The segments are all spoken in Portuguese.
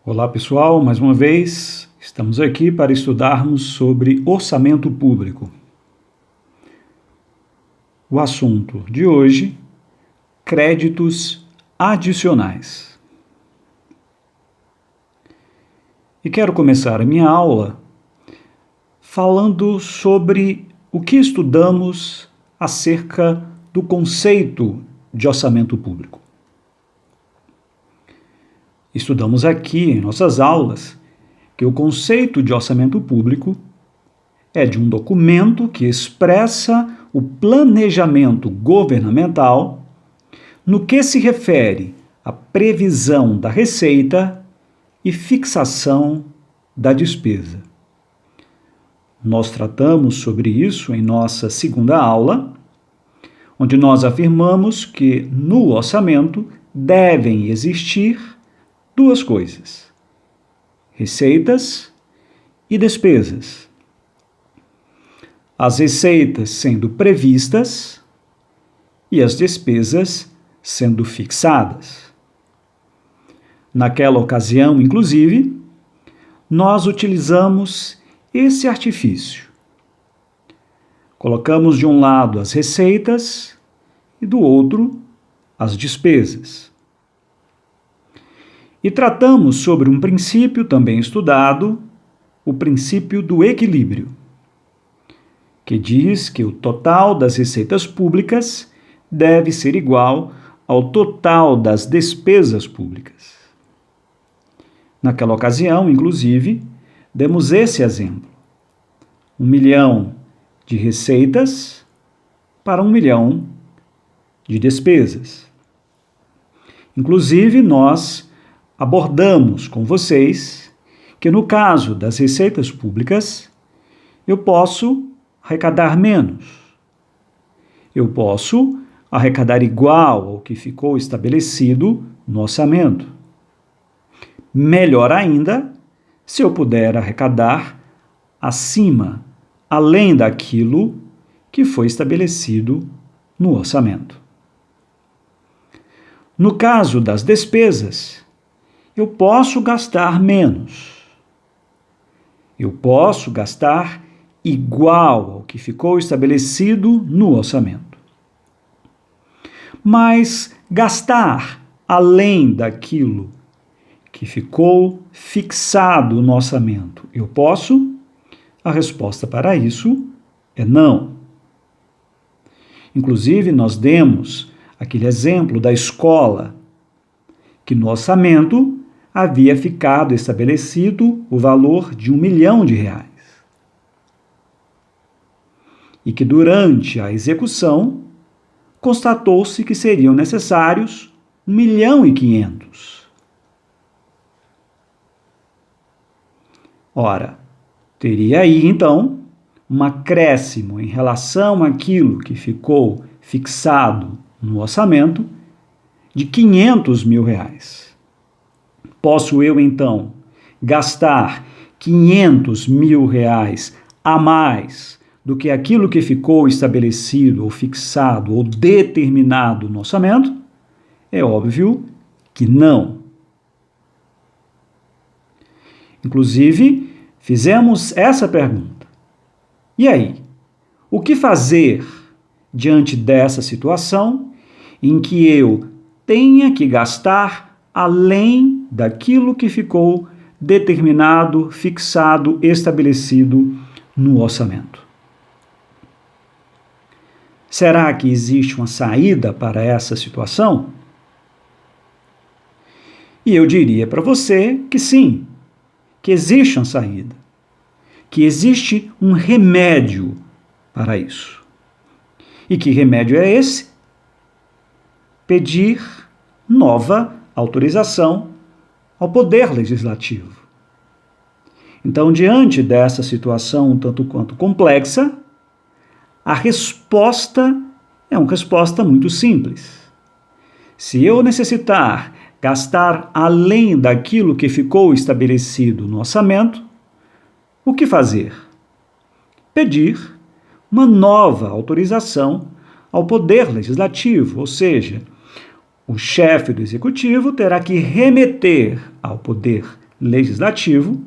Olá pessoal, mais uma vez estamos aqui para estudarmos sobre orçamento público. O assunto de hoje, créditos adicionais. E quero começar a minha aula falando sobre o que estudamos acerca do conceito de orçamento público. Estudamos aqui em nossas aulas que o conceito de orçamento público é de um documento que expressa o planejamento governamental no que se refere à previsão da receita e fixação da despesa. Nós tratamos sobre isso em nossa segunda aula, onde nós afirmamos que no orçamento devem existir duas coisas: receitas e despesas. As receitas sendo previstas e as despesas sendo fixadas. Naquela ocasião, inclusive, nós utilizamos esse artifício. Colocamos de um lado as receitas e do outro as despesas. E tratamos sobre um princípio também estudado, o princípio do equilíbrio, que diz que o total das receitas públicas deve ser igual ao total das despesas públicas. Naquela ocasião, inclusive, demos esse exemplo: 1 milhão de receitas para 1 milhão de despesas. Inclusive, nós abordamos com vocês que no caso das receitas públicas, eu posso arrecadar menos. Eu posso arrecadar igual ao que ficou estabelecido no orçamento. Melhor ainda, se eu puder arrecadar acima, além daquilo que foi estabelecido no orçamento. No caso das despesas, eu posso gastar menos. Eu posso gastar igual ao que ficou estabelecido no orçamento. Mas gastar além daquilo que ficou fixado no orçamento, eu posso? A resposta para isso é não. Inclusive, nós demos aquele exemplo da escola, que no orçamento havia ficado estabelecido o valor de R$ 1 milhão. E que durante a execução, constatou-se que seriam necessários R$ 1.500.000. Ora, teria aí, então, um acréscimo em relação àquilo que ficou fixado no orçamento de R$ 500.000. Posso eu, então, gastar R$ 500.000 a mais do que aquilo que ficou estabelecido ou fixado ou determinado no orçamento? É óbvio que não. Inclusive, fizemos essa pergunta: e aí? O que fazer diante dessa situação em que eu tenha que gastar além daquilo que ficou determinado, fixado, estabelecido no orçamento? Será que existe uma saída para essa situação? E eu diria para você que sim, que existe uma saída, que existe um remédio para isso. E que remédio é esse? Pedir nova autorização ao Poder Legislativo. Então, diante dessa situação um tanto quanto complexa, a resposta é uma resposta muito simples. Se eu necessitar gastar além daquilo que ficou estabelecido no orçamento, o que fazer? Pedir uma nova autorização ao Poder Legislativo, ou seja, o chefe do Executivo terá que remeter ao Poder Legislativo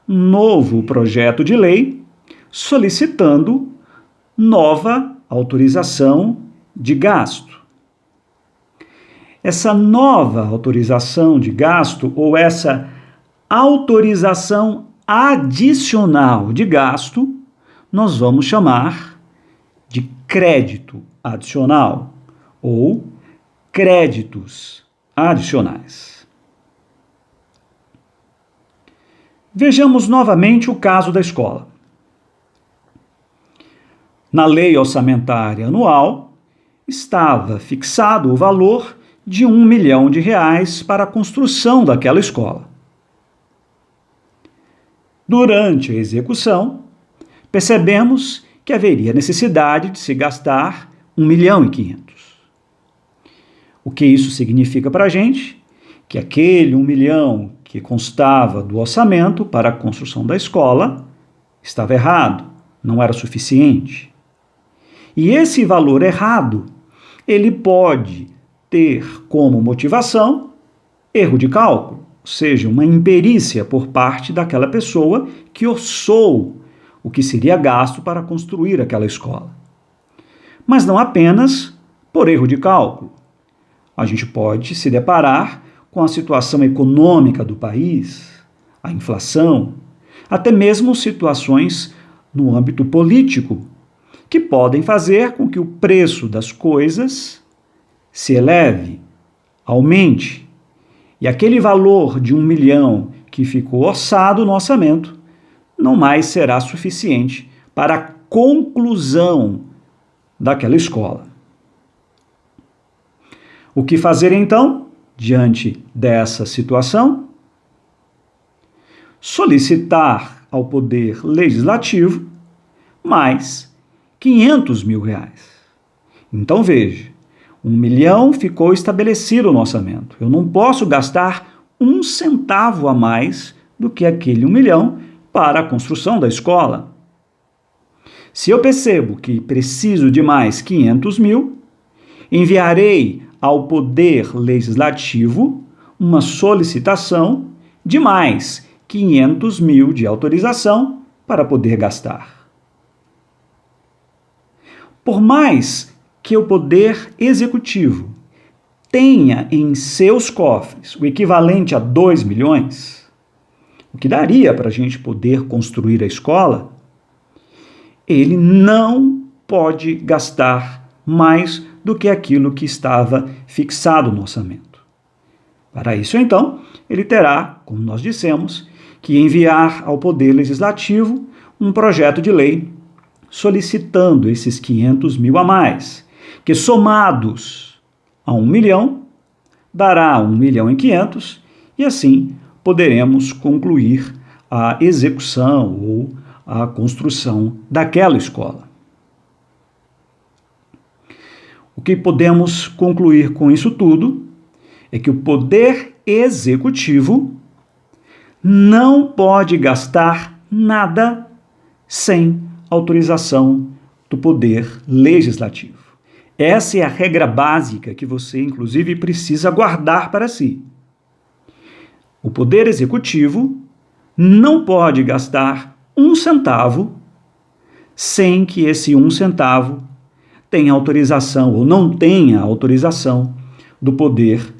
um novo projeto de lei solicitando nova autorização de gasto. Essa nova autorização de gasto ou essa autorização adicional de gasto, nós vamos chamar de crédito adicional ou créditos adicionais. Vejamos novamente o caso da escola. Na lei orçamentária anual, estava fixado o valor de R$ 1 milhão para a construção daquela escola. Durante a execução, percebemos que haveria necessidade de se gastar R$ 1,5 milhão. O que isso significa para a gente? Que aquele 1 milhão que constava do orçamento para a construção da escola estava errado, não era suficiente. E esse valor errado, ele pode ter como motivação erro de cálculo, ou seja, uma imperícia por parte daquela pessoa que orçou o que seria gasto para construir aquela escola. Mas não apenas por erro de cálculo. A gente pode se deparar com a situação econômica do país, a inflação, até mesmo situações no âmbito político, que podem fazer com que o preço das coisas se eleve, aumente, e aquele valor de 1 milhão que ficou orçado no orçamento não mais será suficiente para a conclusão daquela escola. O que fazer então, diante dessa situação? Solicitar ao Poder Legislativo mais R$ 500 mil. Então veja, 1 milhão ficou estabelecido no orçamento. Eu não posso gastar um centavo a mais do que aquele 1 milhão para a construção da escola. Se eu percebo que preciso de mais 500 mil, enviarei ao Poder Legislativo uma solicitação de mais 500 mil de autorização para poder gastar. Por mais que o Poder Executivo tenha em seus cofres o equivalente a 2 milhões, o que daria para a gente poder construir a escola, ele não pode gastar mais do que aquilo que estava fixado no orçamento. Para isso, então, ele terá, como nós dissemos, que enviar ao Poder Legislativo um projeto de lei solicitando esses 500 mil a mais, que somados a 1 milhão, dará 1 milhão e 500, e assim poderemos concluir a execução ou a construção daquela escola. O que podemos concluir com isso tudo é que o Poder Executivo não pode gastar nada sem autorização do Poder Legislativo. Essa é a regra básica que você, inclusive, precisa guardar para si. O Poder Executivo não pode gastar um centavo sem que esse um centavo tenha autorização ou não tenha autorização do Poder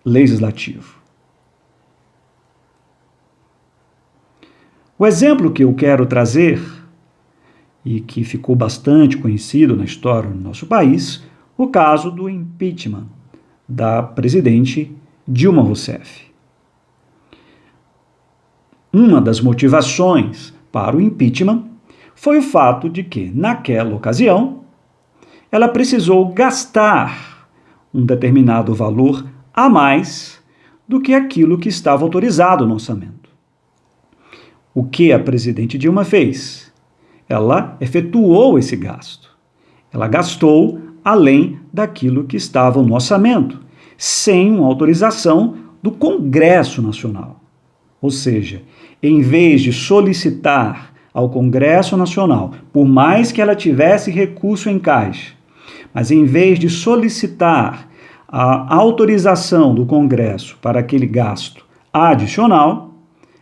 Legislativo. O exemplo que eu quero trazer, e que ficou bastante conhecido na história do nosso país, o caso do impeachment da presidente Dilma Rousseff. Uma das motivações para o impeachment foi o fato de que, naquela ocasião, ela precisou gastar um determinado valor a mais do que aquilo que estava autorizado no orçamento. O que a presidente Dilma fez? Ela efetuou esse gasto. Ela gastou além daquilo que estava no orçamento, sem uma autorização do Congresso Nacional. Ou seja, em vez de solicitar ao Congresso Nacional, por mais que ela tivesse recurso em caixa, mas em vez de solicitar a autorização do Congresso para aquele gasto adicional,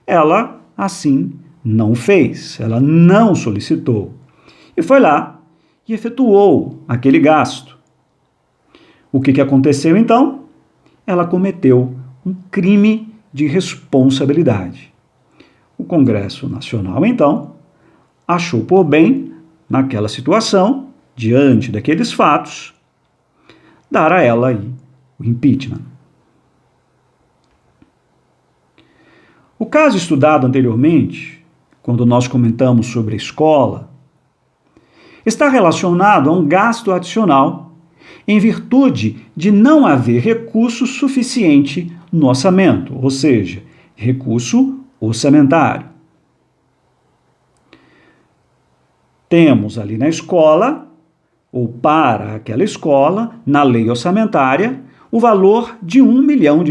ela assim não fez, ela não solicitou. E foi lá e efetuou aquele gasto. O que aconteceu então? Ela cometeu um crime de responsabilidade. O Congresso Nacional, então, achou por bem, naquela situação, diante daqueles fatos, dar a ela aí o impeachment. O caso estudado anteriormente, quando nós comentamos sobre a escola, está relacionado a um gasto adicional em virtude de não haver recurso suficiente no orçamento, ou seja, recurso orçamentário. Temos ali na escola, ou para aquela escola, na lei orçamentária, o valor de R$1 milhão.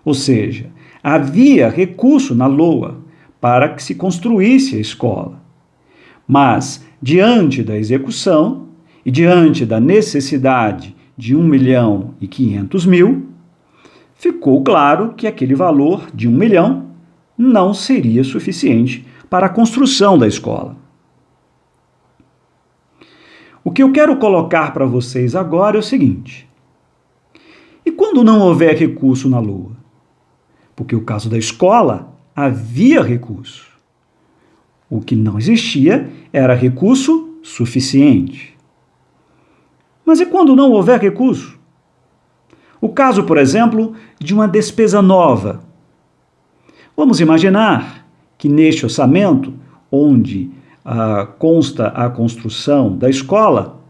Ou seja, havia recurso na LOA para que se construísse a escola. Mas, diante da execução e diante da necessidade de R$1.500.000, ficou claro que aquele valor de R$1 milhão não seria suficiente para a construção da escola. O que eu quero colocar para vocês agora é o seguinte: e quando não houver recurso na LOA? Porque o caso da escola havia recurso. O que não existia era recurso suficiente. Mas e quando não houver recurso? O caso, por exemplo, de uma despesa nova. Vamos imaginar que neste orçamento, onde consta a construção da escola,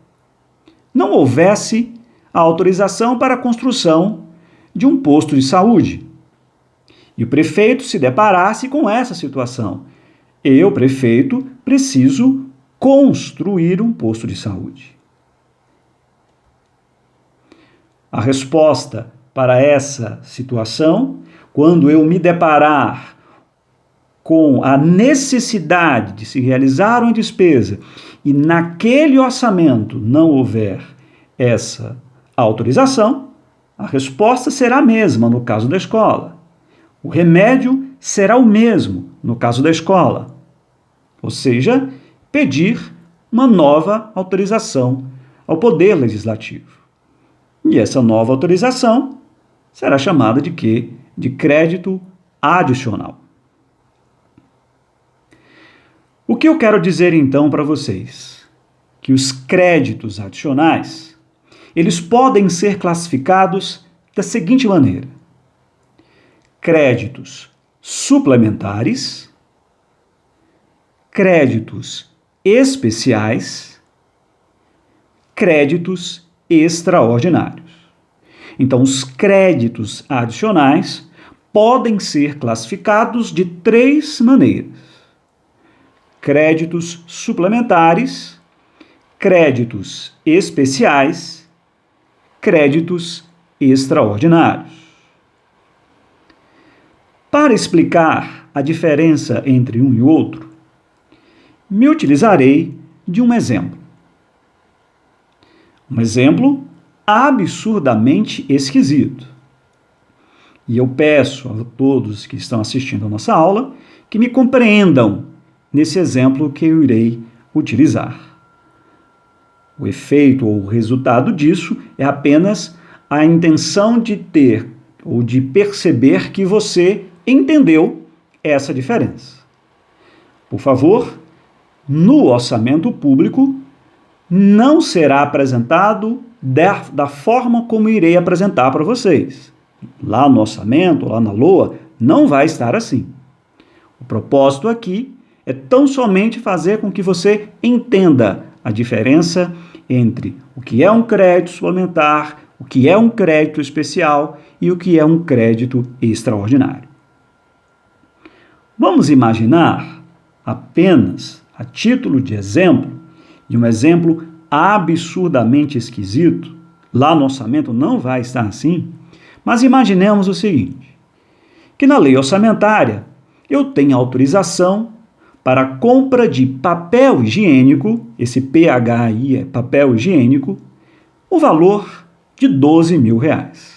não houvesse a autorização para a construção de um posto de saúde. E o prefeito se deparasse com essa situação. Eu, prefeito, preciso construir um posto de saúde. A resposta para essa situação, quando eu me deparar com a necessidade de se realizar uma despesa e naquele orçamento não houver essa autorização, a resposta será a mesma no caso da escola. O remédio será o mesmo no caso da escola. Ou seja, pedir uma nova autorização ao Poder Legislativo. E essa nova autorização será chamada de quê? De crédito adicional. O que eu quero dizer então para vocês? Que os créditos adicionais, eles podem ser classificados da seguinte maneira: créditos suplementares, créditos especiais, créditos extraordinários. Então, os créditos adicionais podem ser classificados de 3 maneiras: créditos suplementares, créditos especiais, créditos extraordinários. Para explicar a diferença entre um e outro, me utilizarei de um exemplo. Um exemplo absurdamente esquisito. E eu peço a todos que estão assistindo a nossa aula que me compreendam nesse exemplo que eu irei utilizar. O efeito ou o resultado disso é apenas a intenção de ter ou de perceber que você entendeu essa diferença. Por favor, no orçamento público, não será apresentado da forma como irei apresentar para vocês. Lá no orçamento, lá na LOA, não vai estar assim. O propósito aqui é tão somente fazer com que você entenda a diferença entre o que é um crédito suplementar, o que é um crédito especial e o que é um crédito extraordinário. Vamos imaginar, apenas a título de exemplo, e um exemplo absurdamente esquisito, lá no orçamento não vai estar assim, mas imaginemos o seguinte: que na lei orçamentária eu tenho autorização para a compra de papel higiênico, esse PH aí é papel higiênico, o valor de R$12.000.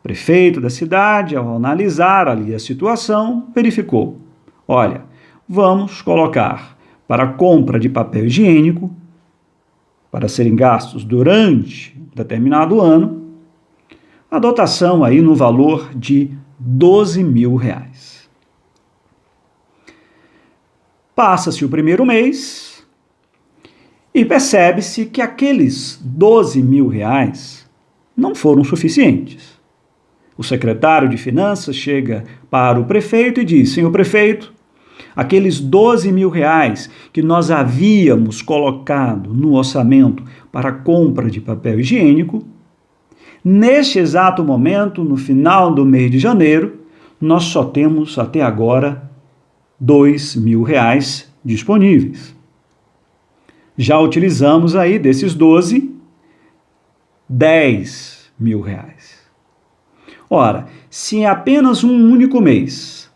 O prefeito da cidade, ao analisar ali a situação, verificou: olha, vamos colocar para a compra de papel higiênico, para serem gastos durante um determinado ano, a dotação aí no valor de R$ 12.000. Passa-se o primeiro mês e percebe-se que aqueles R$ 12.000 não foram suficientes. O secretário de Finanças chega para o prefeito e diz: senhor prefeito, aqueles R$ 12.000 que nós havíamos colocado no orçamento para a compra de papel higiênico, neste exato momento, no final do mês de janeiro, nós só temos até agora R$ 2.000 disponíveis. Já utilizamos aí desses 12, R$ 10.000. Ora, se em apenas um único mês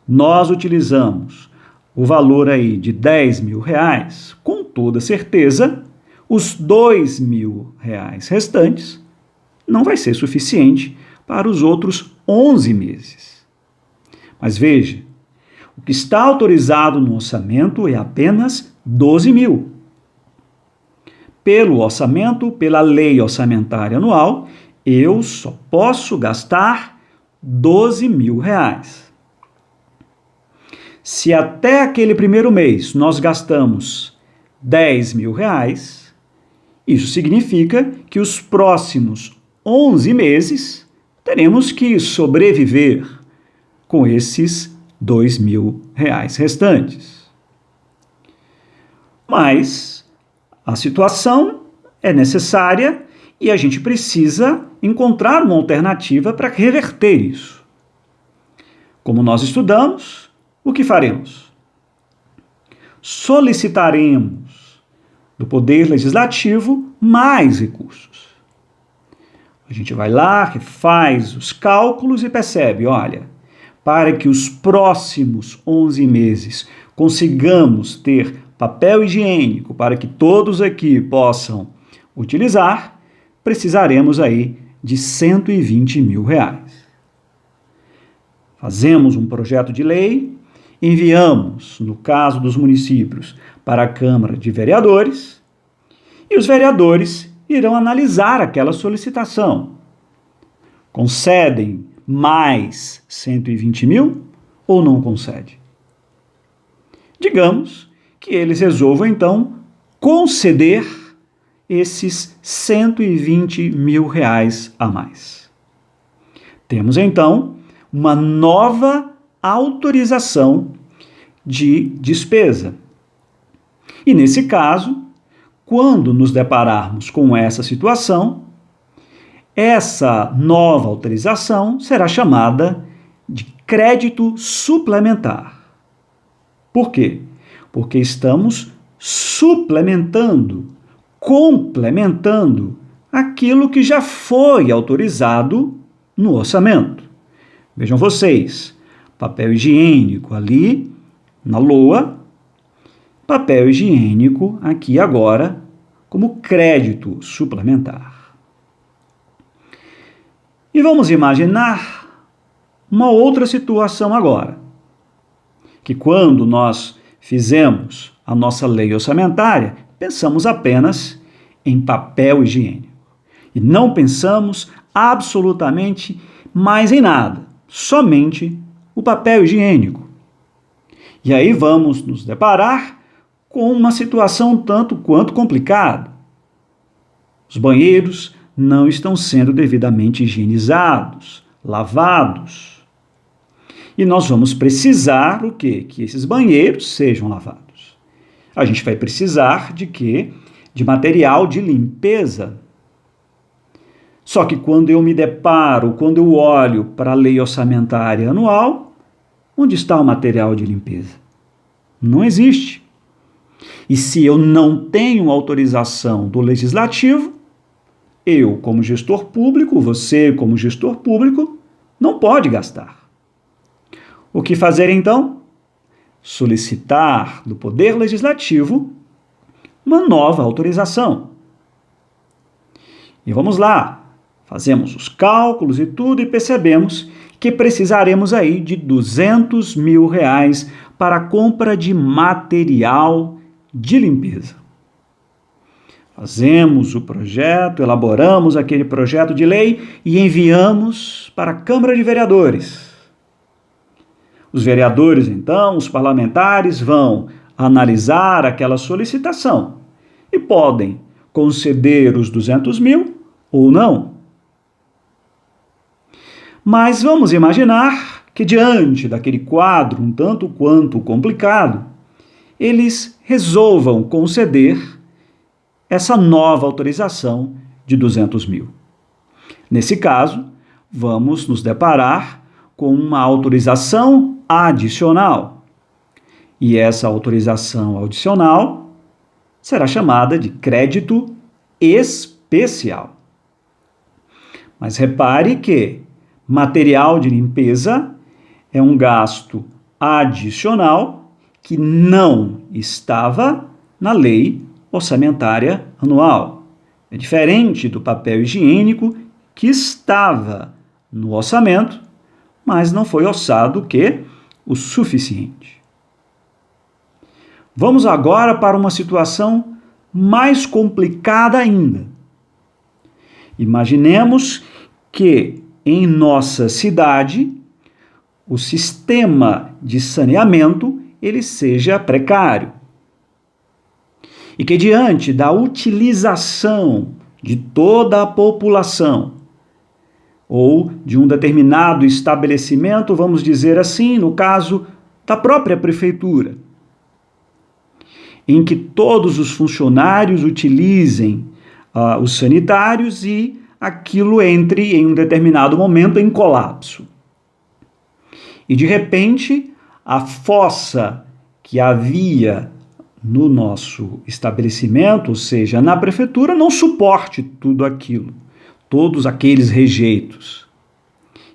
nós utilizamos o valor aí de R$ 10.000, com toda certeza, os R$ 2.000 restantes não vai ser suficiente para os outros 11 meses. Mas veja, o que está autorizado no orçamento é apenas 12.000. Pelo orçamento, pela lei orçamentária anual, eu só posso gastar R$ 12.000. Se até aquele primeiro mês nós gastamos R$ 10.000, isso significa que os próximos 11 meses teremos que sobreviver com esses R$ 2.000 restantes. Mas a situação é necessária e a gente precisa encontrar uma alternativa para reverter isso. Como nós estudamos, o que faremos? Solicitaremos do Poder Legislativo mais recursos. A gente vai lá, faz os cálculos e percebe, olha, para que os próximos 11 meses consigamos ter papel higiênico para que todos aqui possam utilizar, precisaremos aí de R$ 120.000. Fazemos um projeto de lei, enviamos, no caso dos municípios, para a Câmara de Vereadores, e os vereadores irão analisar aquela solicitação. Concedem mais 120.000 ou não concede? Digamos que eles resolvam, então, conceder esses R$ 120.000 a mais. Temos, então, uma nova autorização de despesa. E, nesse caso, quando nos depararmos com essa situação, essa nova autorização será chamada de crédito suplementar. Por quê? Porque estamos suplementando, complementando aquilo que já foi autorizado no orçamento. Vejam vocês, papel higiênico ali na LOA, papel higiênico aqui agora como crédito suplementar. E vamos imaginar uma outra situação agora, que quando nós fizemos a nossa lei orçamentária, pensamos apenas em papel higiênico. E não pensamos absolutamente mais em nada, somente o papel higiênico. E aí vamos nos deparar com uma situação tanto quanto complicada. Os banheiros não estão sendo devidamente higienizados, lavados. E nós vamos precisar o quê? Que esses banheiros sejam lavados. A gente vai precisar de quê? De material de limpeza. Só que quando eu me deparo, quando eu olho para a lei orçamentária anual, onde está o material de limpeza? Não existe. E se eu não tenho autorização do legislativo, eu, como gestor público, você, como gestor público, não pode gastar. O que fazer então? Solicitar do Poder Legislativo uma nova autorização. E vamos lá, Fazemos os cálculos e tudo e percebemos que precisaremos aí de R$ 200.000 para a compra de material de limpeza. Fazemos o projeto, elaboramos aquele projeto de lei e enviamos para a Câmara de Vereadores. Os vereadores, então, os parlamentares, vão analisar aquela solicitação e podem conceder os 200 mil ou não. Mas vamos imaginar que, diante daquele quadro um tanto quanto complicado, eles resolvam conceder essa nova autorização de 200 mil. Nesse caso, vamos nos deparar com uma autorização adicional. E essa autorização adicional será chamada de crédito especial. Mas repare que material de limpeza é um gasto adicional que não estava na lei orçamentária anual. É diferente do papel higiênico que estava no orçamento, mas não foi orçado o suficiente. Vamos agora para uma situação mais complicada ainda. Imaginemos que em nossa cidade o sistema de saneamento ele seja precário. E que diante da utilização de toda a população ou de um determinado estabelecimento, vamos dizer assim, no caso da própria prefeitura, em que todos os funcionários utilizem os sanitários e aquilo entre em um determinado momento em colapso. E de repente, a fossa que havia no nosso estabelecimento, ou seja, na prefeitura, não suporte tudo aquilo, todos aqueles rejeitos.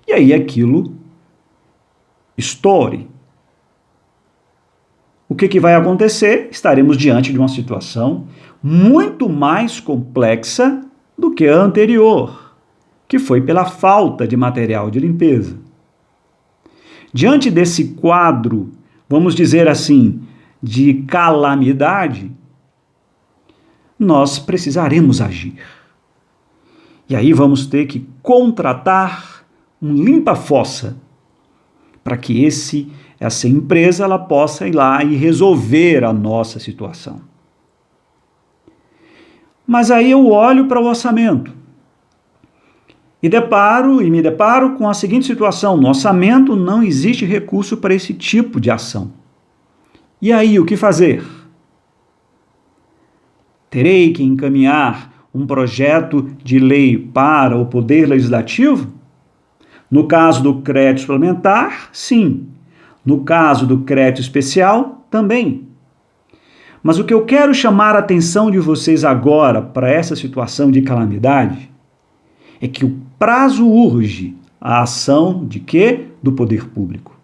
E aí aquilo estoure. O que vai acontecer? Estaremos diante de uma situação muito mais complexa do que a anterior, que foi pela falta de material de limpeza. Diante desse quadro, vamos dizer assim, de calamidade, nós precisaremos agir. E aí vamos ter que contratar um limpa-fossa para que essa empresa ela possa ir lá e resolver a nossa situação. Mas aí eu olho para o orçamento e me deparo com a seguinte situação: no orçamento não existe recurso para esse tipo de ação. E aí, o que fazer? Terei que encaminhar um projeto de lei para o Poder Legislativo? No caso do crédito suplementar, sim. No caso do crédito especial, também. Mas o que eu quero chamar a atenção de vocês agora para essa situação de calamidade é que o prazo urge a ação de quê? Do poder público.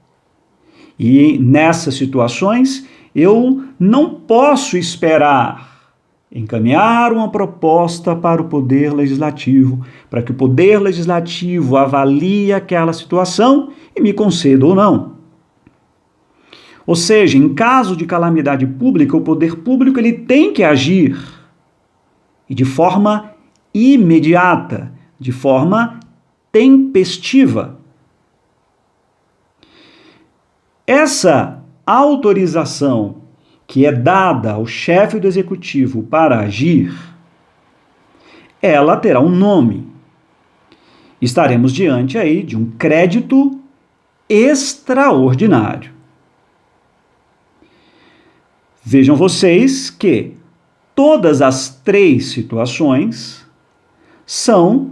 E nessas situações, eu não posso esperar encaminhar uma proposta para o Poder Legislativo, para que o Poder Legislativo avalie aquela situação e me conceda ou não. Ou seja, em caso de calamidade pública, o poder público ele tem que agir e de forma imediata, de forma tempestiva. Essa autorização que é dada ao chefe do executivo para agir, ela terá um nome. Estaremos diante aí de um crédito extraordinário. Vejam vocês que todas as três situações são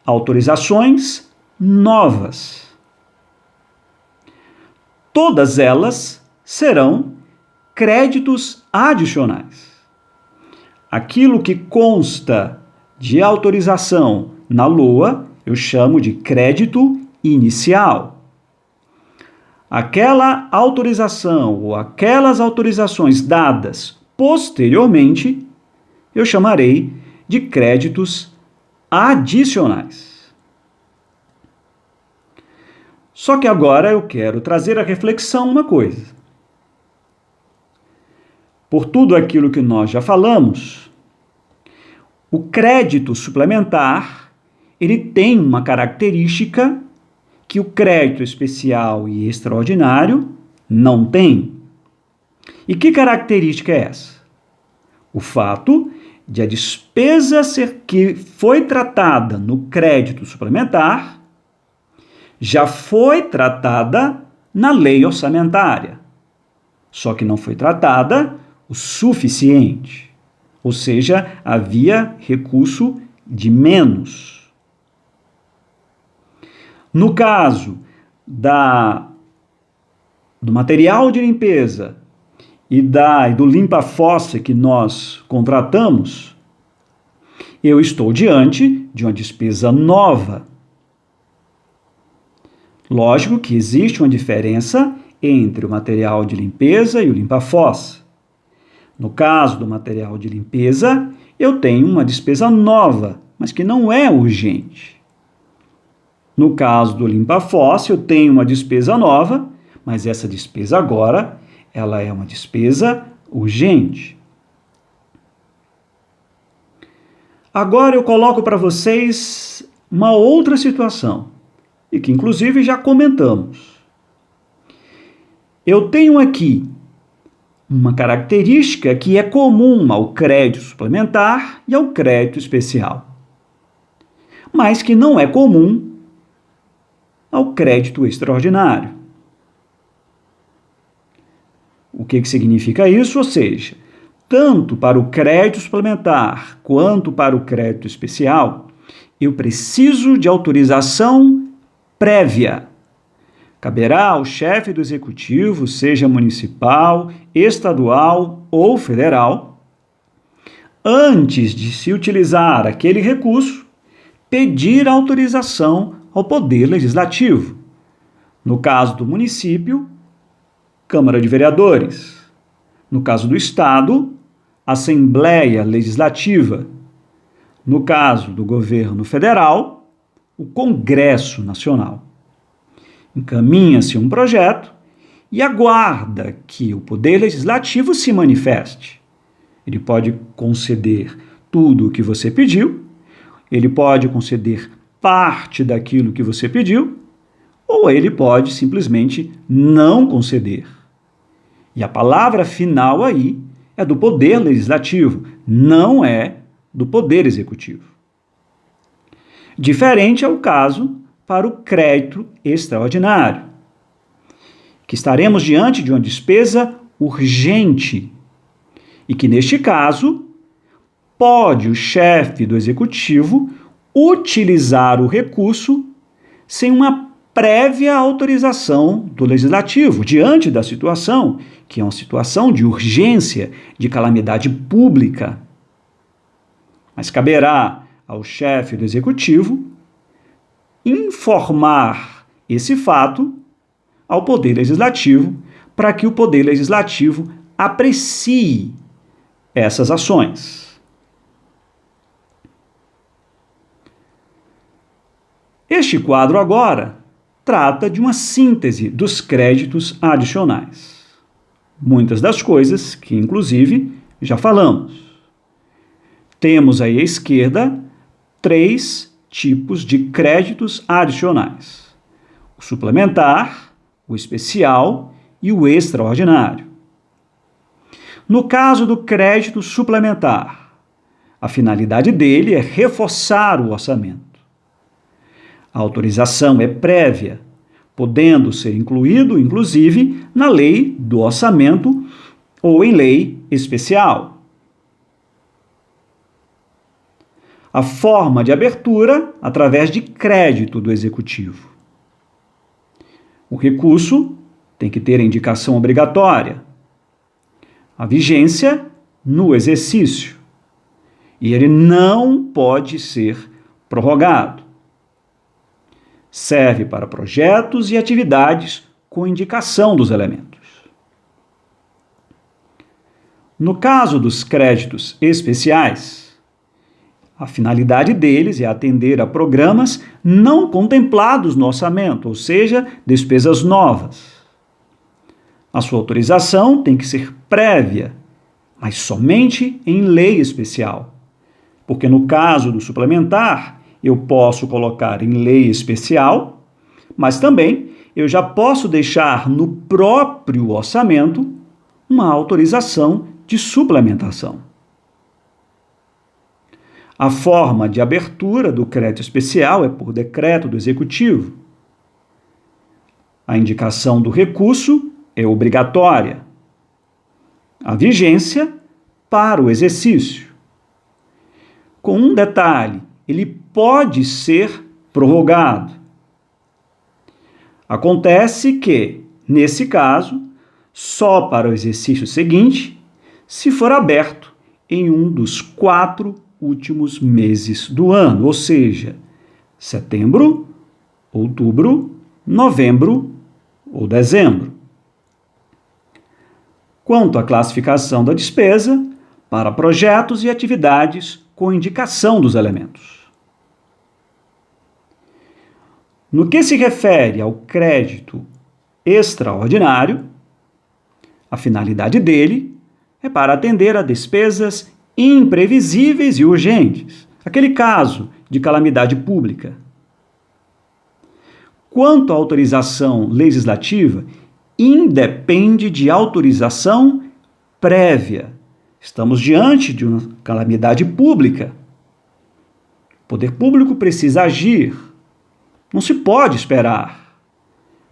autorizações novas. Todas elas serão créditos adicionais. Aquilo que consta de autorização na LOA, eu chamo de crédito inicial. Aquela autorização ou aquelas autorizações dadas posteriormente, eu chamarei de créditos adicionais. Só que agora eu quero trazer à reflexão uma coisa. Por tudo aquilo que nós já falamos, o crédito suplementar, ele tem uma característica que o crédito especial e extraordinário não tem. E que característica é essa? O fato de a despesa que foi tratada no crédito suplementar já foi tratada na lei orçamentária, só que não foi tratada o suficiente, ou seja, havia recurso de menos. No caso do material de limpeza e do limpa-fossa que nós contratamos, eu estou diante de uma despesa nova. Lógico que existe uma diferença entre o material de limpeza e o limpa-fossa. No caso do material de limpeza, eu tenho uma despesa nova, mas que não é urgente. No caso do limpa-fossa, eu tenho uma despesa nova, mas essa despesa agora, ela é uma despesa urgente. Agora eu coloco para vocês uma outra situação, e que inclusive já comentamos. Eu tenho aqui uma característica que é comum ao crédito suplementar e ao crédito especial, mas que não é comum ao crédito extraordinário. O que significa isso? Ou seja, tanto para o crédito suplementar quanto para o crédito especial, eu preciso de autorização prévia. Caberá ao chefe do executivo, seja municipal, estadual ou federal, antes de se utilizar aquele recurso, pedir autorização ao Poder Legislativo. No caso do município, Câmara de Vereadores. No caso do Estado, Assembleia Legislativa. No caso do governo federal, o Congresso Nacional. Encaminha-se um projeto e aguarda que o Poder Legislativo se manifeste. Ele pode conceder tudo o que você pediu, ele pode conceder parte daquilo que você pediu, ou ele pode simplesmente não conceder. E a palavra final aí é do Poder Legislativo, não é do Poder Executivo. Diferente é o caso para o crédito extraordinário, que estaremos diante de uma despesa urgente e que, neste caso, pode o chefe do executivo utilizar o recurso sem uma prévia autorização do legislativo, diante da situação, que é uma situação de urgência, de calamidade pública. Mas caberá ao chefe do executivo informar esse fato ao Poder Legislativo para que o Poder Legislativo aprecie essas ações. Este quadro agora trata de uma síntese dos créditos adicionais. Muitas das coisas que, inclusive, já falamos. Temos aí à esquerda 3 tipos de créditos adicionais: o suplementar, o especial e o extraordinário. No caso do crédito suplementar, a finalidade dele é reforçar o orçamento. A autorização é prévia, podendo ser incluído, inclusive, na lei do orçamento ou em lei especial. A forma de abertura através de crédito do executivo. O recurso tem que ter a indicação obrigatória, a vigência no exercício, e ele não pode ser prorrogado. Serve para projetos e atividades com indicação dos elementos. No caso dos créditos especiais, A finalidade deles é atender a programas não contemplados no orçamento, ou seja, despesas novas. A sua autorização tem que ser prévia, mas somente em lei especial. Porque no caso do suplementar, eu posso colocar em lei especial, mas também eu já posso deixar no próprio orçamento uma autorização de suplementação. A forma de abertura do crédito especial é por decreto do Executivo. A indicação do recurso é obrigatória. A vigência para o exercício. Com um detalhe, ele pode ser prorrogado. Acontece que, nesse caso, só para o exercício seguinte, se for aberto em um dos 4 últimos meses do ano, ou seja, setembro, outubro, novembro ou dezembro. Quanto à classificação da despesa, para projetos e atividades com indicação dos elementos. No que se refere ao crédito extraordinário, a finalidade dele é para atender a despesas imprevisíveis e urgentes, aquele caso de calamidade pública. Quanto à autorização legislativa, independe de autorização prévia. Estamos diante de uma calamidade pública. O poder público precisa agir. Não se pode esperar.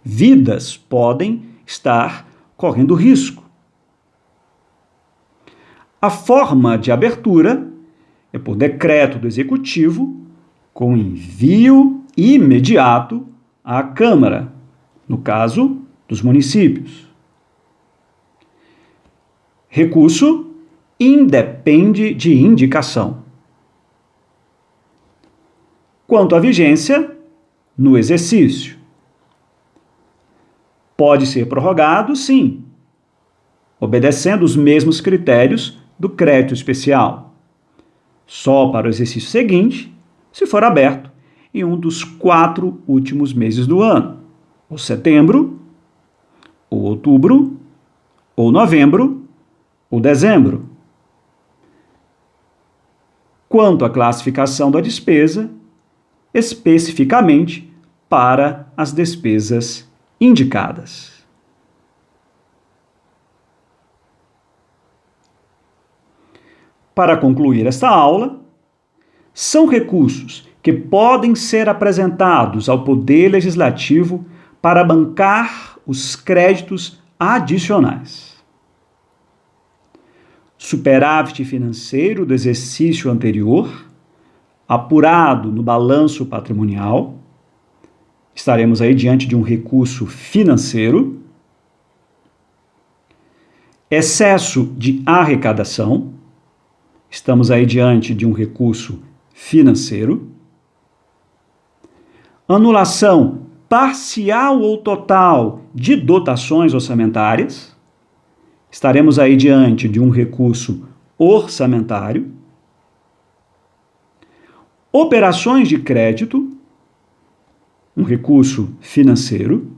Vidas podem estar correndo risco. A forma de abertura é por decreto do Executivo, com envio imediato à Câmara, no caso dos municípios. Recurso independe de indicação. Quanto à vigência, no exercício. Pode ser prorrogado, sim, obedecendo os mesmos critérios do crédito especial, só para o exercício seguinte, se for aberto em um dos 4 últimos meses do ano, ou setembro, ou outubro, ou novembro, ou dezembro. Quanto à classificação da despesa, especificamente para as despesas indicadas. Para concluir esta aula, são recursos que podem ser apresentados ao Poder Legislativo para bancar os créditos adicionais. Superávit financeiro do exercício anterior, apurado no balanço patrimonial, estaremos aí diante de um recurso financeiro. Excesso de arrecadação, estamos aí diante de um recurso financeiro. Anulação parcial ou total de dotações orçamentárias, estaremos aí diante de um recurso orçamentário. Operações de crédito, um recurso financeiro.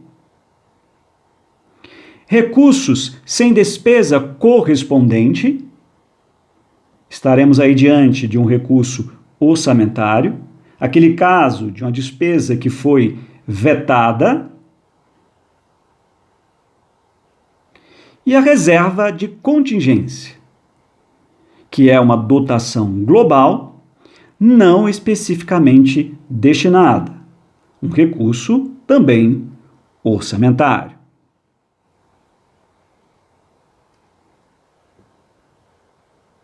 Recursos sem despesa correspondente, estaremos aí diante de um recurso orçamentário, aquele caso de uma despesa que foi vetada. E a reserva de contingência, que é uma dotação global, não especificamente destinada, um recurso também orçamentário.